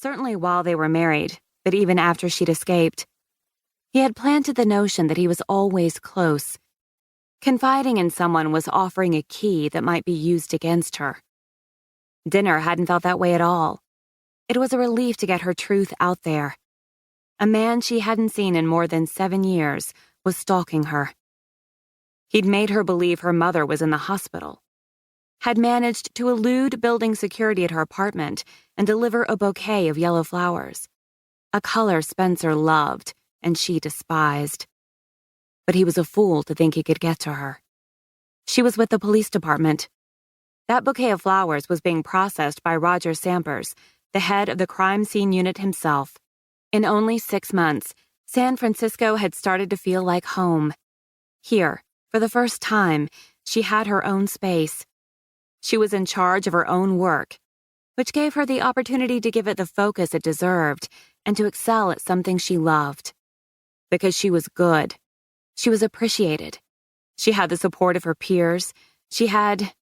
certainly while they were married, but even after she'd escaped. He had planted the notion that he was always close. Confiding in someone was offering a key that might be used against her. Dinner hadn't felt that way at all. It was a relief to get her truth out there. A man she hadn't seen in more than 7 years was stalking her. He'd made her believe her mother was in the hospital, had managed to elude building security at her apartment and deliver a bouquet of yellow flowers, a color Spencer loved and she despised. But he was a fool to think he could get to her. She was with the police department. That bouquet of flowers was being processed by Roger Sampers, the head of the crime scene unit himself. In only 6 months, San Francisco had started to feel like home. Here, for the first time, she had her own space. She was in charge of her own work, which gave her the opportunity to give it the focus it deserved and to excel at something she loved. Because she was good. She was appreciated. She had the support of her peers. She had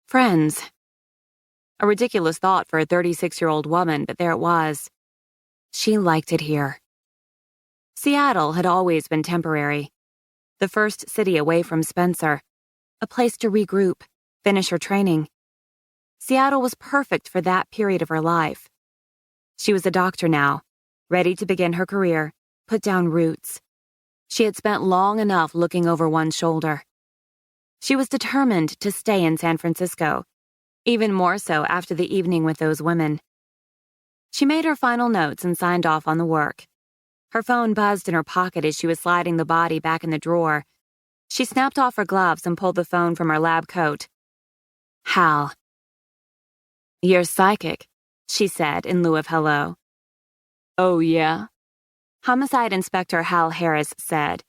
friends. A ridiculous thought for a 36-year-old woman, but there it was. She liked it here. Seattle had always been temporary. The first city away from Spencer. A place to regroup, finish her training. Seattle was perfect for that period of her life. She was a doctor now, ready to begin her career, put down roots. She had spent long enough looking over one shoulder. She was determined to stay in San Francisco, even more so after the evening with those women. She made her final notes and signed off on the work. Her phone buzzed in her pocket as she was sliding the body back in the drawer. She snapped off her gloves and pulled the phone from her lab coat. Hal. "You're psychic," she said in lieu of hello. "Oh, yeah?" Homicide Inspector Hal Harris said.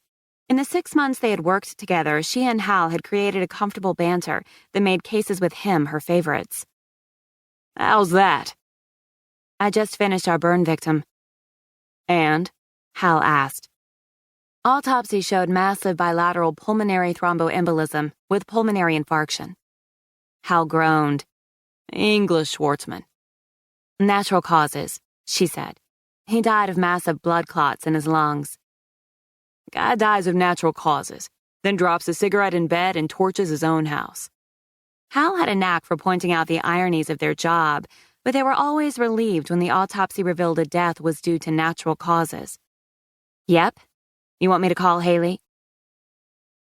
In the 6 months they had worked together, she and Hal had created a comfortable banter that made cases with him her favorites. "How's that?" "I just finished our burn victim." "And?" Hal asked. Autopsy showed massive bilateral pulmonary thromboembolism with pulmonary infarction. Hal groaned. "English Schwartzman." "Natural causes," she said. "He died of massive blood clots in his lungs." "Guy dies of natural causes, then drops a cigarette in bed and torches his own house." Hal had a knack for pointing out the ironies of their job, but they were always relieved when the autopsy revealed a death was due to natural causes. "Yep. You want me to call Haley?"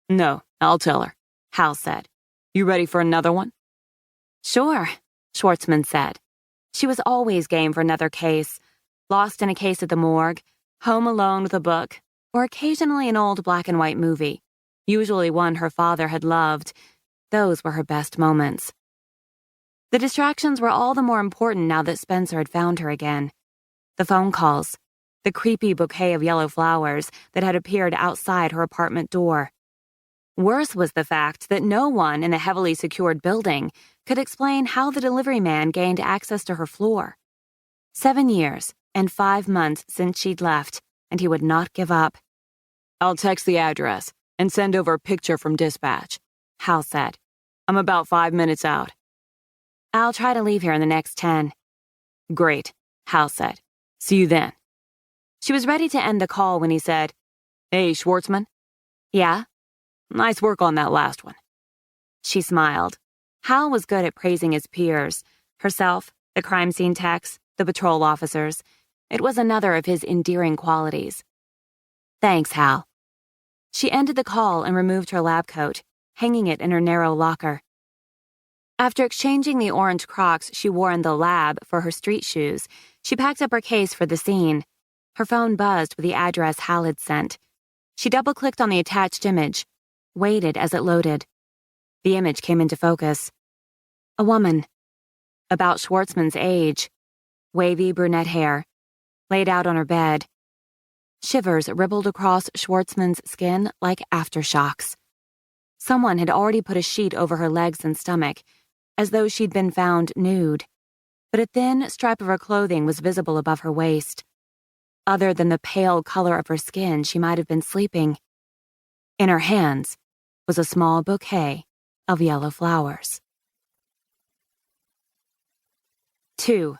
"No, I'll tell her," Hal said. "You ready for another one?" "Sure," Schwartzman said. She was always game for another case. Lost in a case at the morgue, home alone with a book, or occasionally an old black-and-white movie, usually one her father had loved. Those were her best moments. The distractions were all the more important now that Spencer had found her again. The phone calls, the creepy bouquet of yellow flowers that had appeared outside her apartment door. Worse was the fact that no one in the heavily secured building could explain how the delivery man gained access to her floor. 7 years and 5 months since she'd left, and he would not give up. "I'll text the address and send over a picture from dispatch," Hal said. "I'm about 5 minutes out." "I'll try to leave here in the next 10. "Great," Hal said. "See you then." She was ready to end the call when he said, "Hey, Schwartzman?" "Yeah?" "Nice work on that last one." She smiled. Hal was good at praising his peers, herself, the crime scene techs, the patrol officers. It was another of his endearing qualities. "Thanks, Hal." She ended the call and removed her lab coat, hanging it in her narrow locker. After exchanging the orange Crocs she wore in the lab for her street shoes, she packed up her case for the scene. Her phone buzzed with the address Hal had sent. She double-clicked on the attached image, waited as it loaded. The image came into focus. A woman, about Schwartzman's age, wavy brunette hair, laid out on her bed. Shivers rippled across Schwartzman's skin like aftershocks. Someone had already put a sheet over her legs and stomach, as though she'd been found nude, but a thin stripe of her clothing was visible above her waist. Other than the pale color of her skin, she might have been sleeping. In her hands was a small bouquet of yellow flowers. 2.